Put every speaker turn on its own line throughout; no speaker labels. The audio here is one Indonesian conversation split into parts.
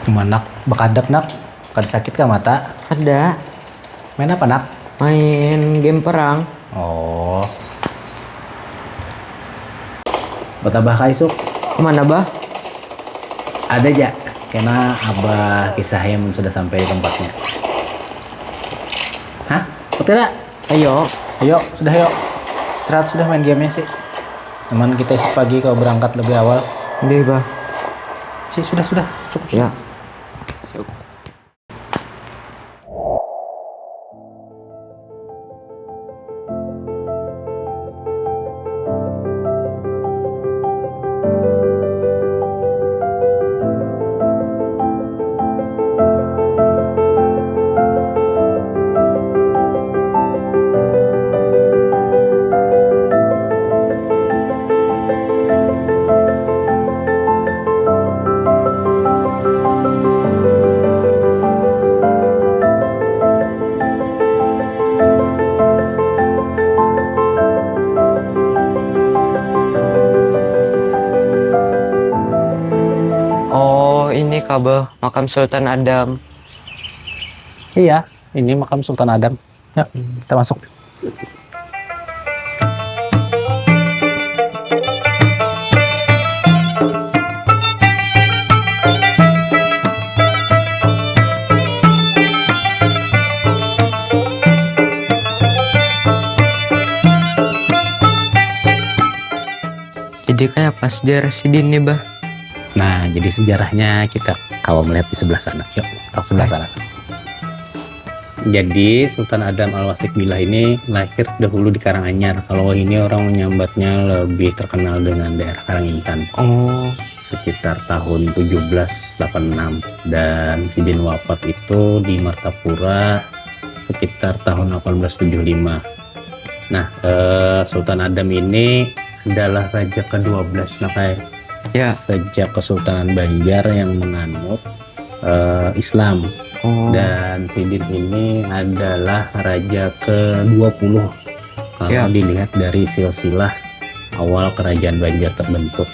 Gimana nak? Bakadap nak? Kada sakit kah mata?
Ada.
Main apa nak?
Main game perang.
Oh. Batabah ka isuk?
Kemana bah?
Ada aja. Karena abah kisahnya sudah sampai di tempatnya. Hah? Tidak?
Ayo.
Ayo, sudah yuk. Istirahat sudah main gamenya sih. Teman kita esok pagi kalau berangkat lebih awal.
Deh bah.
Sih sudah cukup.
Ya. Oh, ini kabel makam Sultan Adam.
Iya, ini makam Sultan Adam. Yuk, kita masuk.
Jadi kayak pas sejarah Sidin nih bah.
Nah, jadi sejarahnya kita kalau melihat di sebelah sana. Yuk, kita ke sebelah sana. Jadi Sultan Adam Al-Wasik Billah ini lahir dahulu di Karanganyar. Kalau ini orang menyambatnya lebih terkenal dengan daerah Karangintan.
Oh.
Sekitar tahun 1786. Dan Sidin wafat itu di Martapura sekitar tahun 1875. Nah, Sultan Adam ini adalah raja ke-12
Ya.
sejak Kesultanan Banjar yang menganut Islam.
Oh.
Dan Sidin ini adalah raja ke-20 kalau
Ya.
dilihat dari silsilah awal kerajaan Banjar terbentuk.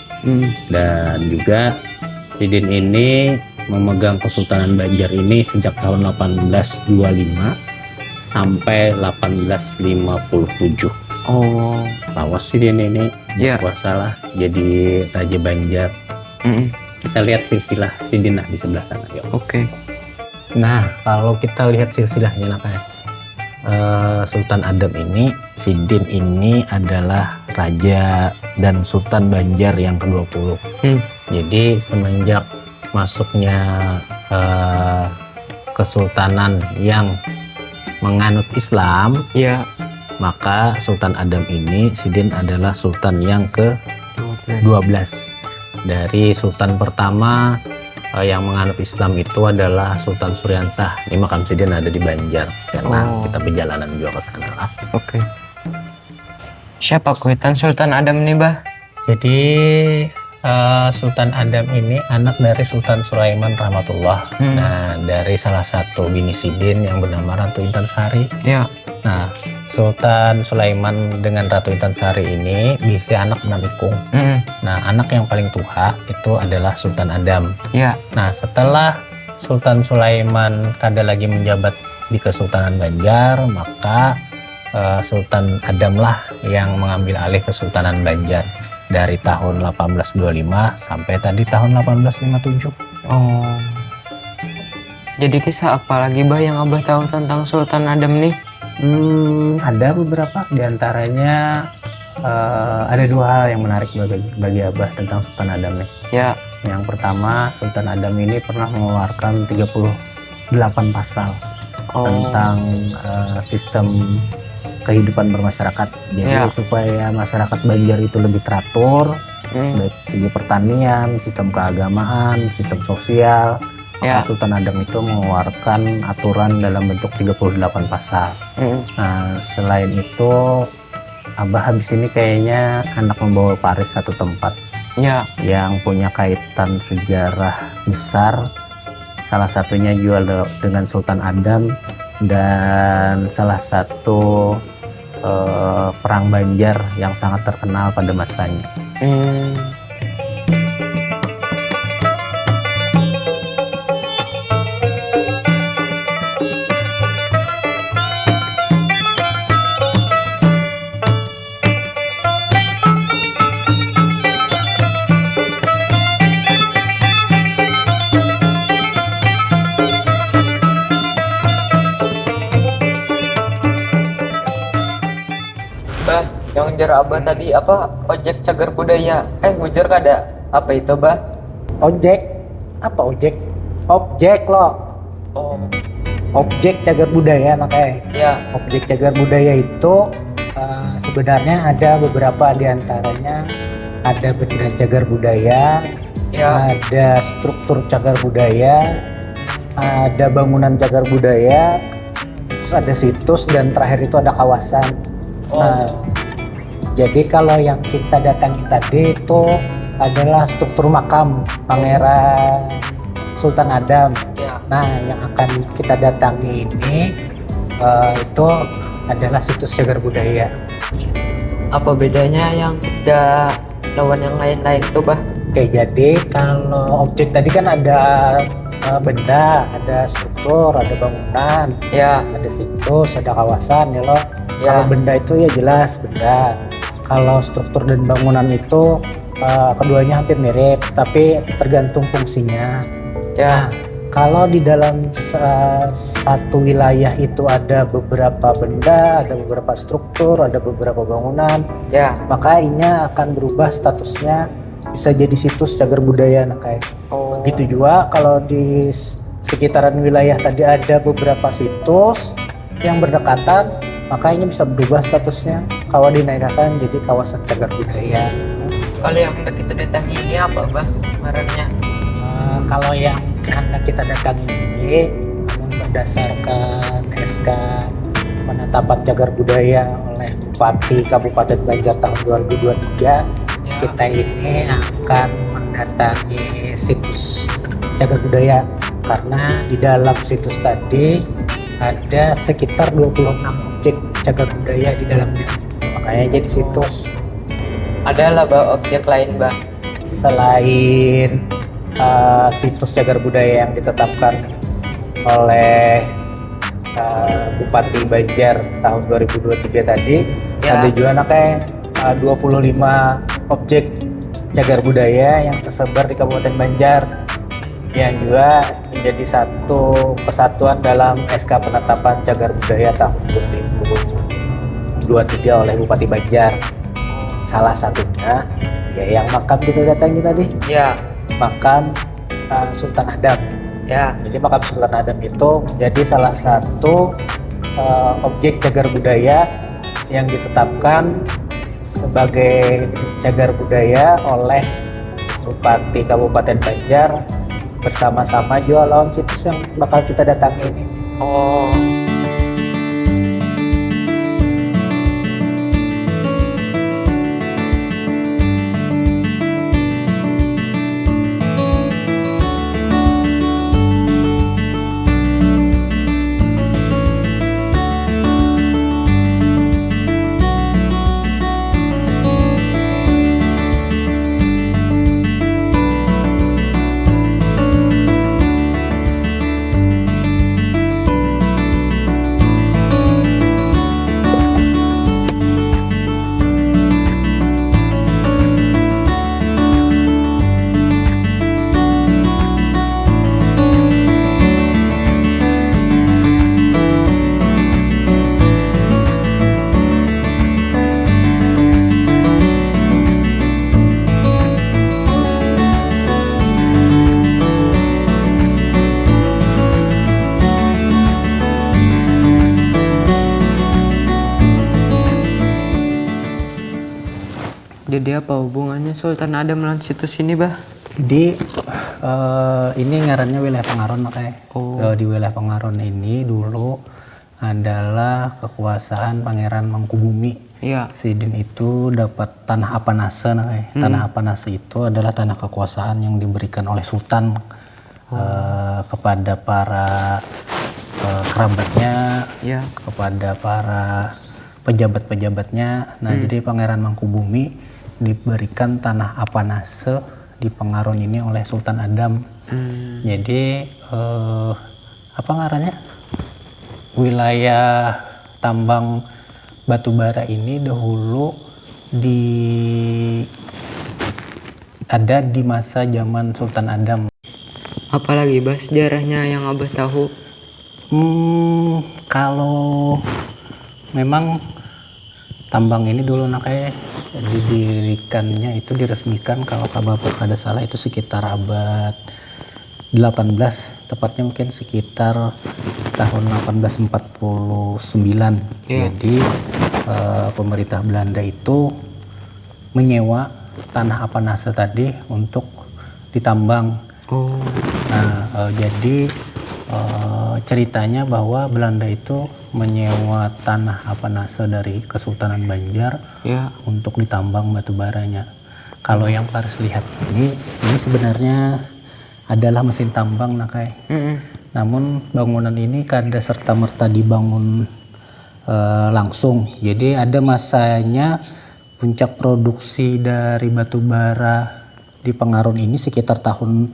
Dan juga Sidin ini memegang Kesultanan Banjar ini sejak tahun 1825 sampai 1857.
Oh.
Lawas Sidin ini
Ya.
berkuasalah jadi Raja Banjar. Kita lihat silsilah Sidin di sebelah sana. Yuk.
Oke.
Nah, kalau kita lihat silsilahnya Sultan Adam ini, Sidin ini adalah Raja dan Sultan Banjar yang ke-20. Jadi semenjak masuknya Kesultanan yang menganut Islam,
Ya.
maka Sultan Adam ini, Sidin adalah Sultan yang ke-12. Dari Sultan pertama yang menganut Islam itu adalah Sultan Suryansah. Ini makam Sidin ada di Banjar karena kita perjalanan juga ke sana lah.
Oke. Siapa kuitan Sultan Adam nih bah?
Jadi Sultan Adam ini anak dari Sultan Sulaiman rahmatullah. Nah, dari salah satu bini Sidin yang bernama Ratu Intansari.
Ya.
Nah, Sultan Sulaiman dengan Ratu Intansari ini bisa anak 6 ikung. Nah, anak yang paling tua itu adalah Sultan Adam.
Ya.
Nah, setelah Sultan Sulaiman kada lagi menjabat di Kesultanan Banjar, maka Sultan Adam lah yang mengambil alih Kesultanan Banjar dari tahun 1825 sampai tadi tahun 1857.
Oh. Jadi kisah apa lagi bah yang abah tahu tentang Sultan Adam nih?
Ada beberapa, diantaranya ada 2 hal yang menarik bagi abah tentang Sultan Adam nih.
Ya.
Yang pertama, Sultan Adam ini pernah mengeluarkan 38 pasal tentang sistem kehidupan bermasyarakat. Jadi supaya masyarakat Banjar itu lebih teratur, dari segi pertanian, sistem keagamaan, sistem sosial. Maka Sultan Adam itu mengeluarkan aturan dalam bentuk 38 pasal. Nah, selain itu, abah habis ini kayaknya anak membawa Paris satu tempat.
Ya.
Yang punya kaitan sejarah besar. Salah satunya juga dengan Sultan Adam dan salah satu perang Banjar yang sangat terkenal pada masanya.
ujar abah tadi apa ojek cagar budaya. Bujur kada apa itu bah?
Ojek? Apa ojek? Objek lo.
Oh
Objek cagar budaya nakanya.
ya.
Objek cagar budaya itu sebenarnya ada beberapa diantaranya. Ada benda cagar budaya,
Ya.
ada struktur cagar budaya, ada bangunan cagar budaya, terus ada situs, dan terakhir itu ada kawasan. Nah, jadi kalau yang kita datangi tadi itu adalah struktur makam Pangeran Sultan Adam.
Ya.
Nah, yang akan kita datangi ini itu adalah situs cagar budaya.
Apa bedanya yang beda lawan yang lain-lain tuh bah?
Oke, jadi kalau objek tadi kan ada benda, ada struktur, ada bangunan,
Ya.
ada situs, ada kawasan ya loh.
Ya.
Kalau benda itu ya jelas benda. Kalau struktur dan bangunan itu keduanya hampir mirip, tapi tergantung fungsinya.
Ya.
Kalau di dalam satu wilayah itu ada beberapa benda, ada beberapa struktur, ada beberapa bangunan,
Ya.
maka ini akan berubah statusnya, bisa jadi situs cagar budaya. Nah, kayak
Oh.
begitu juga kalau di sekitaran wilayah tadi ada beberapa situs yang berdekatan, maka ini bisa berubah statusnya kalau dinaikkan jadi kawasan cagar budaya.
Kalau yang udah kita datangi ini apa bah ngarannya?
Kalau yang hendak kita datangi ini, namun berdasarkan SK penetapan cagar budaya oleh Bupati Kabupaten Banjar tahun 2023,
Ya.
kita ini akan mendatangi situs cagar budaya karena di dalam situs tadi ada sekitar 26 objek cagar budaya di dalamnya, makanya jadi situs.
Ada lah bah objek lain bah.
Selain situs cagar budaya yang ditetapkan oleh Bupati Banjar tahun 2023 tadi,
Ya.
ada juga nakanya 25 objek cagar budaya yang tersebar di Kabupaten Banjar yang juga menjadi satu kesatuan dalam SK penetapan cagar budaya tahun 2023 oleh Bupati Banjar. Salah satunya ya yang makam kita datangi tadi,
Ya.
makam Sultan Adam.
Ya.
Jadi makam Sultan Adam itu menjadi salah satu objek cagar budaya yang ditetapkan sebagai cagar budaya oleh Bupati Kabupaten Banjar bersama-sama juga lawan situs yang bakal kita datangi ini.
Oh. Jadi apa hubungannya Sultan Adam dengan situs ini bah?
Jadi ini ngarannya wilayah Pengaron makanya.
Oh.
Di wilayah Pengaron ini dulu adalah kekuasaan Pangeran Mangkubumi.
Iya.
Sidin itu dapat tanah Apanase namanya. Tanah Apanase itu adalah tanah kekuasaan yang diberikan oleh Sultan kepada para kerabatnya,
Ya.
kepada para pejabat-pejabatnya. Nah, jadi Pangeran Mangkubumi diberikan tanah Apanase di Pengaron ini oleh Sultan Adam. Jadi apa ngarannya? Wilayah tambang batubara ini dahulu ada di masa zaman Sultan Adam.
Apalagi bah sejarahnya yang abah tahu?
Kalau memang tambang ini dulu kayak didirikannya itu diresmikan kalau kabar ada salah itu sekitar abad 18, tepatnya mungkin sekitar tahun 1849. Jadi pemerintah Belanda itu menyewa tanah Apanase tadi untuk ditambang. Nah, jadi ceritanya bahwa Belanda itu menyewa tanah Apanase dari Kesultanan Banjar untuk ditambang batu baranya. Kalau yang Paris lihat ini sebenarnya adalah mesin tambang namun bangunan ini kada serta-merta dibangun langsung. Jadi ada masanya puncak produksi dari batu bara di Pengarun ini sekitar tahun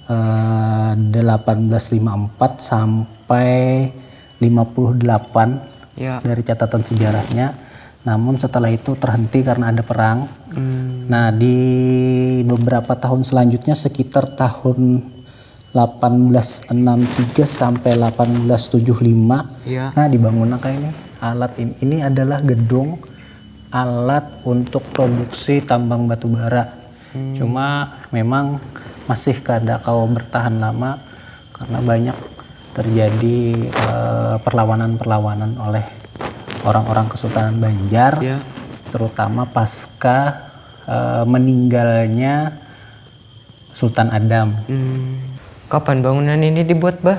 1854 sampai 58 dari catatan sejarahnya. Namun setelah itu terhenti karena ada perang. Nah, di beberapa tahun selanjutnya sekitar tahun 1863 sampai 1875. Nah, dibangun kayaknya alat ini adalah gedung alat untuk produksi tambang batu bara. Cuma memang masih kada kau bertahan lama karena banyak terjadi perlawanan-perlawanan oleh orang-orang Kesultanan Banjar, terutama pasca meninggalnya Sultan Adam.
Kapan bangunan ini dibuat, Bah?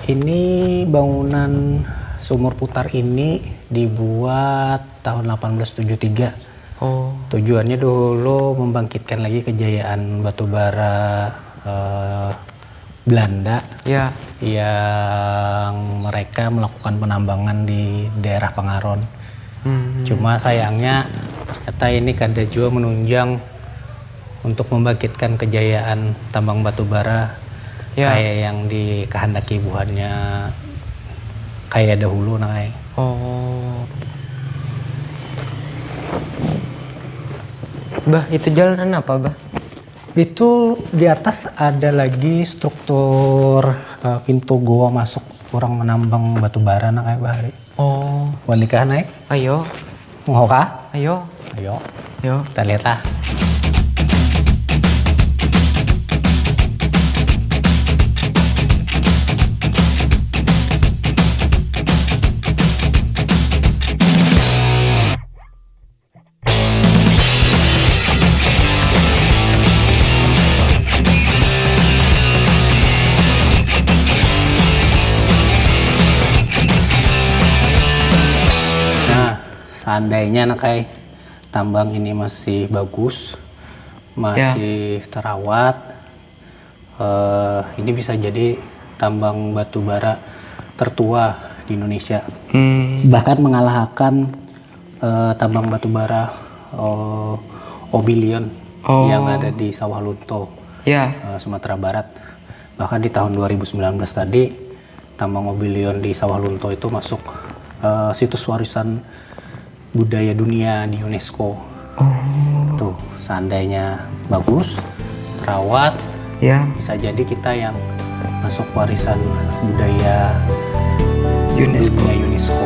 Ini bangunan sumur putar ini dibuat tahun 1873. Tujuannya dulu membangkitkan lagi kejayaan batubara Belanda yang mereka melakukan penambangan di daerah Pengaron. Cuma sayangnya ternyata ini kada juga menunjang untuk membangkitkan kejayaan tambang batubara kayak yang dikehendaki buhannya kayak dahulu
Bah, itu jalanan apa, Bah?
Itu di atas ada lagi struktur pintu goa masuk orang menambang batu bara kayak bahari. Wanita naik?
Ayo.
Mau kah?
Ayo.
Kita lihat . Seandainya tambang ini masih bagus, masih terawat, ini bisa jadi tambang batu bara tertua di Indonesia. Bahkan mengalahkan tambang batu bara Obilion yang ada di Sawah Lunto, Sumatera Barat. Bahkan di tahun 2019 tadi, tambang Obilion di Sawah Lunto itu masuk situs warisan budaya dunia di UNESCO. Tuh, seandainya bagus, terawat, bisa jadi kita yang masuk warisan budaya dunia UNESCO.